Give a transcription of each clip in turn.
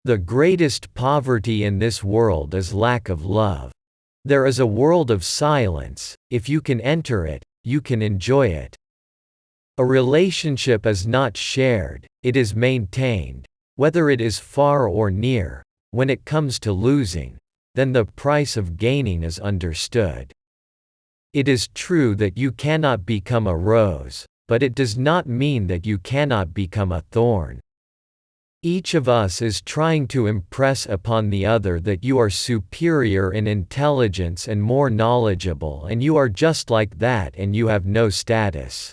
The greatest poverty in this world is lack of love. There is a world of silence. If you can enter it, you can enjoy it. A relationship is not shared, it is maintained. Whether it is far or near, when it comes to losing, then the price of gaining is understood. It is true that you cannot become a rose, but it does not mean that you cannot become a thorn. Each of us is trying to impress upon the other that you are superior in intelligence and more knowledgeable, and you are just like that and you have no status.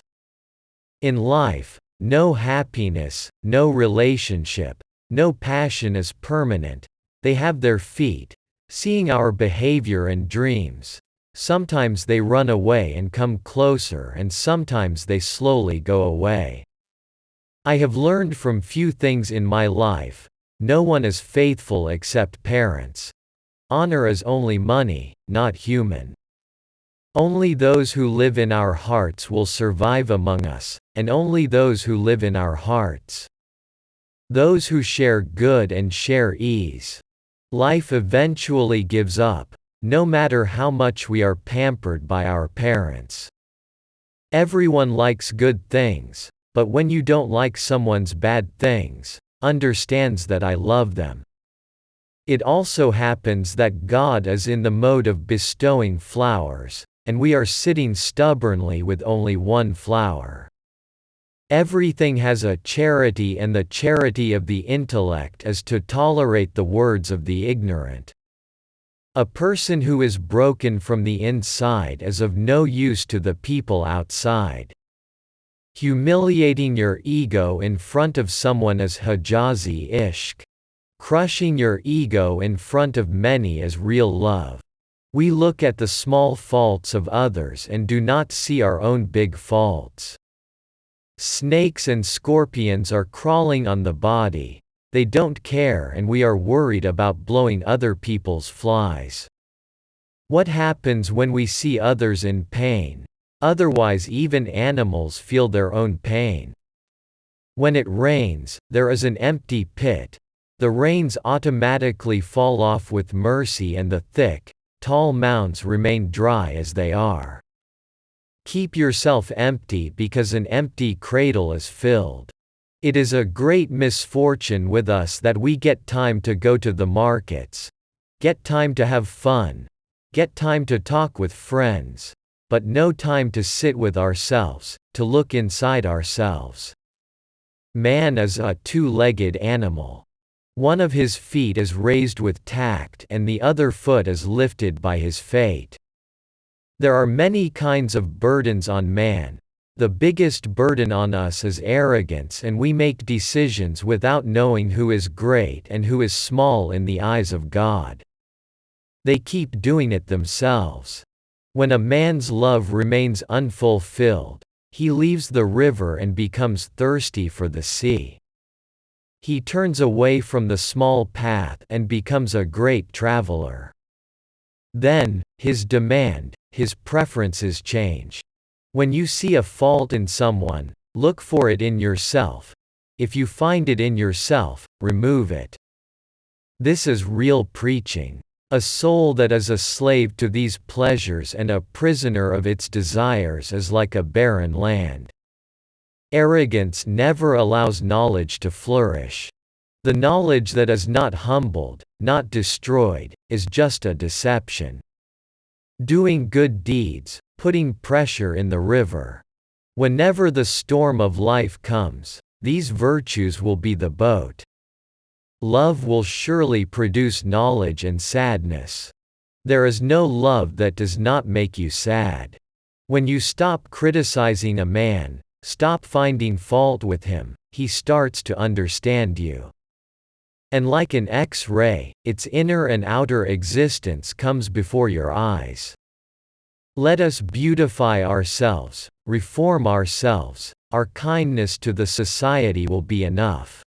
In life, no happiness, no relationship, no passion is permanent. They have their feet, seeing our behavior and dreams. Sometimes they run away and come closer, and sometimes they slowly go away. I have learned from few things in my life. No one is faithful except parents. Honor is only money, not human. Only those who live in our hearts will survive among us, and only those who live in our hearts. Those who share good and share ease. Life eventually gives up, no matter how much we are pampered by our parents. Everyone likes good things. But when you don't like someone's bad things, understands that I love them. It also happens that God is in the mode of bestowing flowers, and we are sitting stubbornly with only one flower. Everything has a charity, and the charity of the intellect is to tolerate the words of the ignorant. A person who is broken from the inside is of no use to the people outside. Humiliating your ego in front of someone is Hijazi ishq. Crushing your ego in front of many is real love. We look at the small faults of others and do not see our own big faults. Snakes and scorpions are crawling on the body. They don't care, and we are worried about blowing other people's flies. What happens when we see others in pain? Otherwise, even animals feel their own pain. When it rains, there is an empty pit. The rains automatically fall off with mercy, and the thick, tall mounds remain dry as they are. Keep yourself empty, because an empty cradle is filled. It is a great misfortune with us that we get time to go to the markets, get time to have fun, get time to talk with friends, but no time to sit with ourselves, to look inside ourselves. Man is a two-legged animal. One of his feet is raised with tact, and the other foot is lifted by his fate. There are many kinds of burdens on man. The biggest burden on us is arrogance, and we make decisions without knowing who is great and who is small in the eyes of God. They keep doing it themselves. When a man's love remains unfulfilled, he leaves the river and becomes thirsty for the sea. He turns away from the small path and becomes a great traveler. Then, his demand, his preferences change. When you see a fault in someone, look for it in yourself. If you find it in yourself, remove it. This is real preaching. A soul that is a slave to these pleasures and a prisoner of its desires is like a barren land. Arrogance never allows knowledge to flourish. The knowledge that is not humbled, not destroyed, is just a deception. Doing good deeds, putting pressure in the river. Whenever the storm of life comes, these virtues will be the boat. Love will surely produce knowledge and sadness. There is no love that does not make you sad. When you stop criticizing a man, stop finding fault with him, he starts to understand you. And like an X-ray, its inner and outer existence comes before your eyes. Let us beautify ourselves, reform ourselves, our kindness to the society will be enough.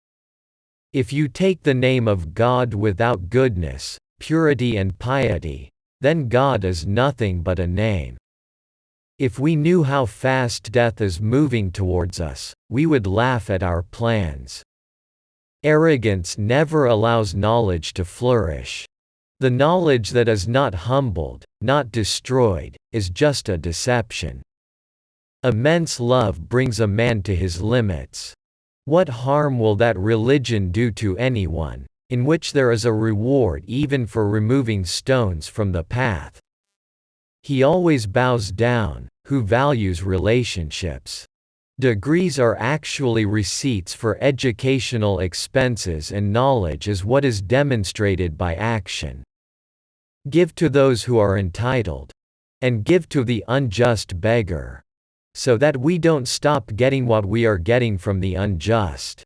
If you take the name of God without goodness, purity and piety, then God is nothing but a name. If we knew how fast death is moving towards us, we would laugh at our plans. Arrogance never allows knowledge to flourish. The knowledge that is not humbled, not destroyed, is just a deception. Immense love brings a man to his limits. What harm will that religion do to anyone, in which there is a reward even for removing stones from the path? He always bows down, who values relationships. Degrees are actually receipts for educational expenses, and knowledge is what is demonstrated by action. Give to those who are entitled. And give to the unjust beggar. So that we don't stop getting what we are getting from the unjust.